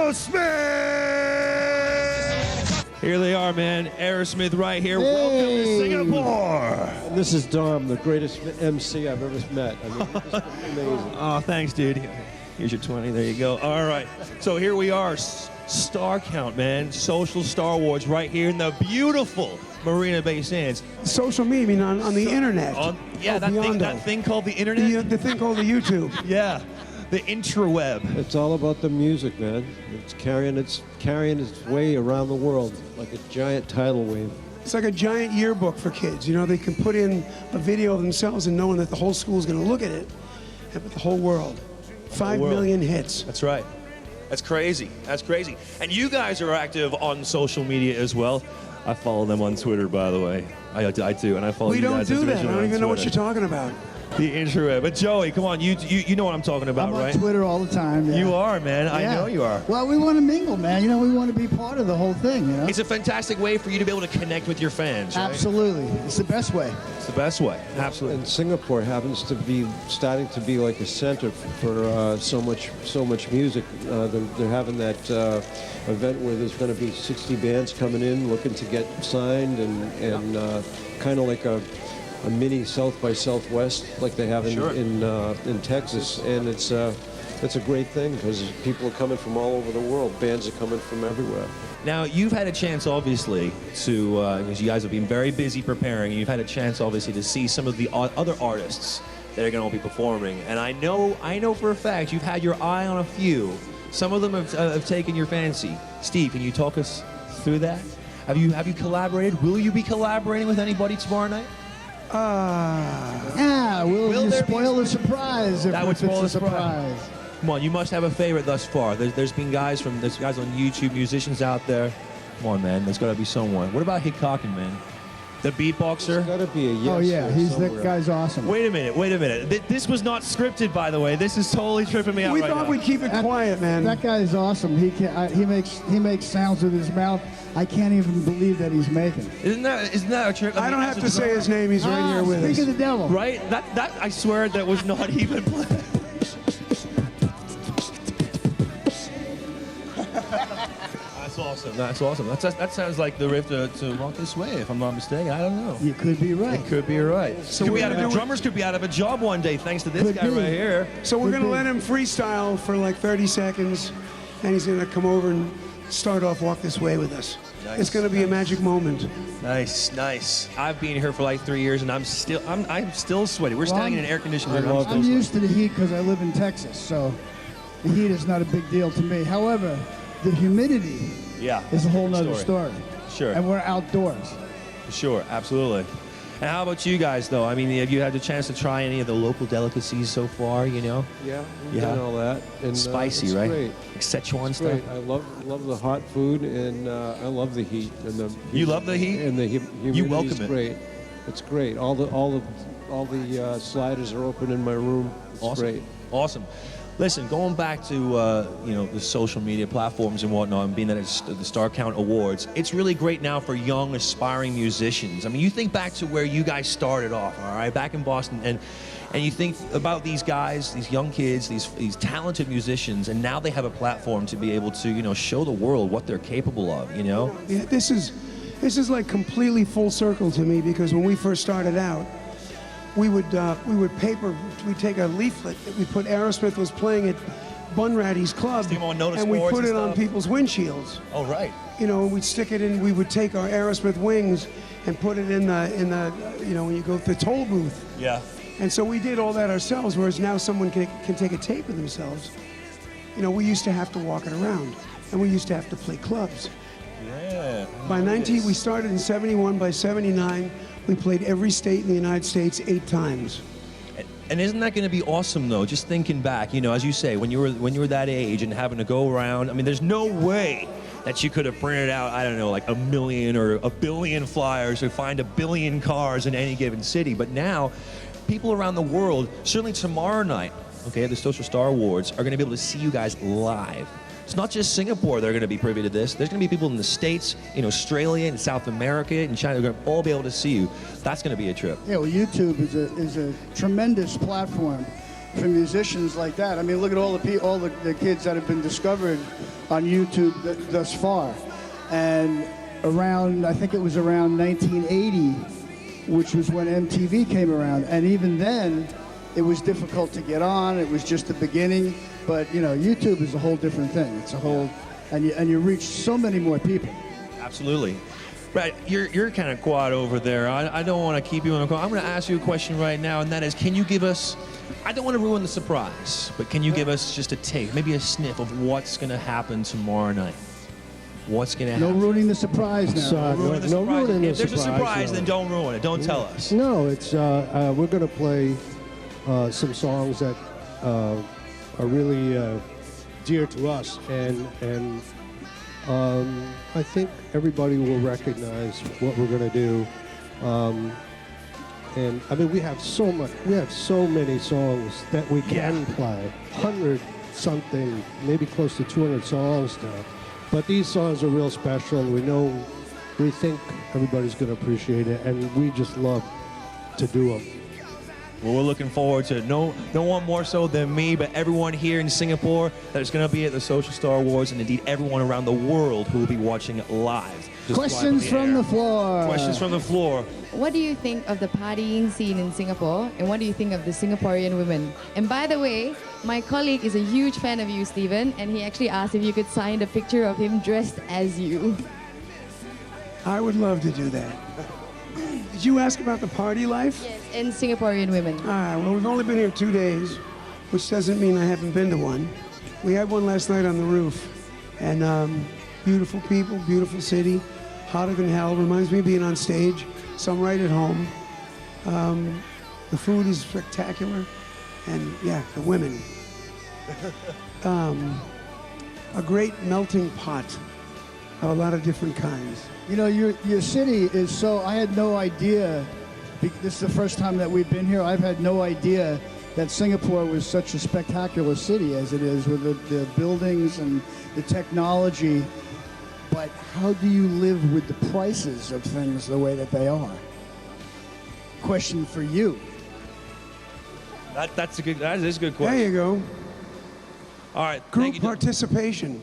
Aerosmith! Here they are, man. Aerosmith right here. Hey. Welcome to Singapore. And this is Dom, the greatest MC I've ever met. I mean, just amazing. Oh, thanks, dude. Here's your 20. There you go. All right. So here we are. Star Count, man. Social Star Awards right here in the beautiful Marina Bay Sands. Social media, I mean, on the internet. That thing called the internet? The thing called the YouTube. Yeah. The intraweb. It's all about the music, man. It's carrying its way around the world like a giant tidal wave. It's like a giant yearbook for kids. You know, they can put in a video of themselves and knowing that the whole school is going to look at it, and the whole world. 5 million hits. That's right. That's crazy. That's crazy. And you guys are active on social media as well. I follow them on Twitter, by the way. I do, and I follow you guys. We don't do that. I don't even know what you're talking about. The intro, but Joey, come on, you know what I'm talking about, right? I'm on Twitter all the time. Yeah. You are, man. Yeah. I know you are. Well, we want to mingle, man. You know, we want to be part of the whole thing. You know, it's a fantastic way for you to be able to connect with your fans. Right? Absolutely, it's the best way. It's the best way. Absolutely. And Singapore happens to be starting to be like a center for so much music. They're having that event where there's going to be 60 bands coming in looking to get signed, and kind of like a mini South by Southwest like they have in Texas, and it's a great thing because people are coming from all over the world. Bands are coming from everywhere. Now, you've had a chance, obviously, to because you guys have been very busy preparing, and you've had a chance, obviously, to see some of the other artists that are going to be performing. And I know for a fact you've had your eye on a few. Some of them have taken your fancy. Steve, can you talk us through that? Have you collaborated? Will you be collaborating with anybody tomorrow night? Will you spoil the surprise if that would spoil the surprise. Come on, you must have a favorite thus far. There's guys on YouTube, musicians out there. Come on, man, there's got to be someone. What about Hickocken, man? The beatboxer? There's got to be a yes. Oh yeah, somewhere. that guy's awesome. Wait a minute. This was not scripted, by the way. This is totally tripping me out We right thought now. we'd keep it quiet, man. That guy is awesome. He makes sounds with his mouth. I can't even believe that he's making. Isn't that a trip? I don't have to say his name. He's right here with us. Speak of the devil. Right? That I swear that was not even planned. That's awesome. That sounds like the riff to Walk This Way, if I'm not mistaken. I don't know. You could be right. It could be right. So Drummers could be out of a job one day thanks to this guy right here. So we're going to let him freestyle for like 30 seconds, and he's going to come over and start off Walk This Way with us. Nice. It's going to be a magic moment. Nice. I've been here for like 3 years, and I'm still sweaty. We're standing in an air-conditioned room. I'm used to the heat because I live in Texas, so the heat is not a big deal to me. However, the humidity is a whole nother story. Sure. And we're outdoors. Sure, absolutely. And how about you guys, though? I mean, have you had the chance to try any of the local delicacies so far, you know? Yeah, we've done all that. And, spicy, right? Great. Like Szechuan stuff? Great. I love the hot food, and I love the heat. You love the heat? And the humidity you welcome is great. It's great. All the sliders are open in my room. It's great. Awesome. Listen, going back to the social media platforms and whatnot, and being that it's the Star Count Awards, it's really great now for young, aspiring musicians. I mean, you think back to where you guys started off, all right, back in Boston, and you think about these guys, these young kids, these talented musicians, and now they have a platform to be able to, show the world what they're capable of, you know? Yeah, this is like completely full circle to me, because when we first started out, we'd take a leaflet that we put Aerosmith was playing at Bunratty's Club, and we put it on people's windshields. Oh, right. We'd stick it in. We would take our Aerosmith wings and put it in the when you go to the toll booth. Yeah. And so we did all that ourselves, whereas now someone can take a tape of themselves. We used to have to walk it around, and we used to have to play clubs. Yeah. We started in 71. By 79, we played every state in the United States 8 times. And isn't that going to be awesome, though? Just thinking back, as you say, when you were that age and having to go around. I mean, there's no way that you could have printed out, I don't know, like 1 million or 1 billion flyers or find 1 billion cars in any given city. But now, people around the world, certainly tomorrow night, okay, at the Social Star Awards, are going to be able to see you guys live. It's not just Singapore that are going to be privy to this. There's going to be people in the States, in Australia, in South America, in China. They're going to all be able to see you. That's going to be a trip. Yeah, well, YouTube is a tremendous platform for musicians like that. I mean, look at all the kids that have been discovered on YouTube thus far. And I think it was around 1980, which was when MTV came around. And even then, it was difficult to get on. It was just the beginning. But, you know, YouTube is a whole different thing. It's a whole, and you reach so many more people. Absolutely. Right, you're kind of quiet over there. I don't want to keep you on the call. I'm going to ask you a question right now, and that is, can you give us, I don't want to ruin the surprise, but can you give us just a taste, maybe a sniff of what's going to happen tomorrow night? What's going to happen? No ruining the surprise now. No ruining the If there's a surprise, no. then don't ruin it. Don't tell us. No, it's we're going to play some songs that are really dear to us, and I think everybody will recognize what we're going to do. And I mean, we have so many songs that we can play. 100 something, maybe close to 200 songs now. But these songs are real special. We think everybody's going to appreciate it, and we just love to do them. Well, we're looking forward to it. No one more so than me, but everyone here in Singapore that is going to be at the Social Star Awards, and indeed everyone around the world who will be watching it live. Questions from the floor. Questions from the floor. What do you think of the partying scene in Singapore, and what do you think of the Singaporean women? And by the way, my colleague is a huge fan of you, Stephen, and he actually asked if you could sign a picture of him dressed as you. I would love to do that. Did you ask about the party life? Yes, and Singaporean women. Well, we've only been here 2 days, which doesn't mean I haven't been to one. We had one last night on the roof, and beautiful people, beautiful city, hotter than hell. Reminds me of being on stage, so I'm right at home. The food is spectacular, and yeah, the women. A great melting pot of a lot of different kinds. You know, your city is so, I had no idea, this is the first time that we've been here, I've had no idea that Singapore was such a spectacular city as it is, with the buildings and the technology. But how do you live with the prices of things the way that they are? Question for you. That is a good question. There you go. All right. Group Thank you. participation.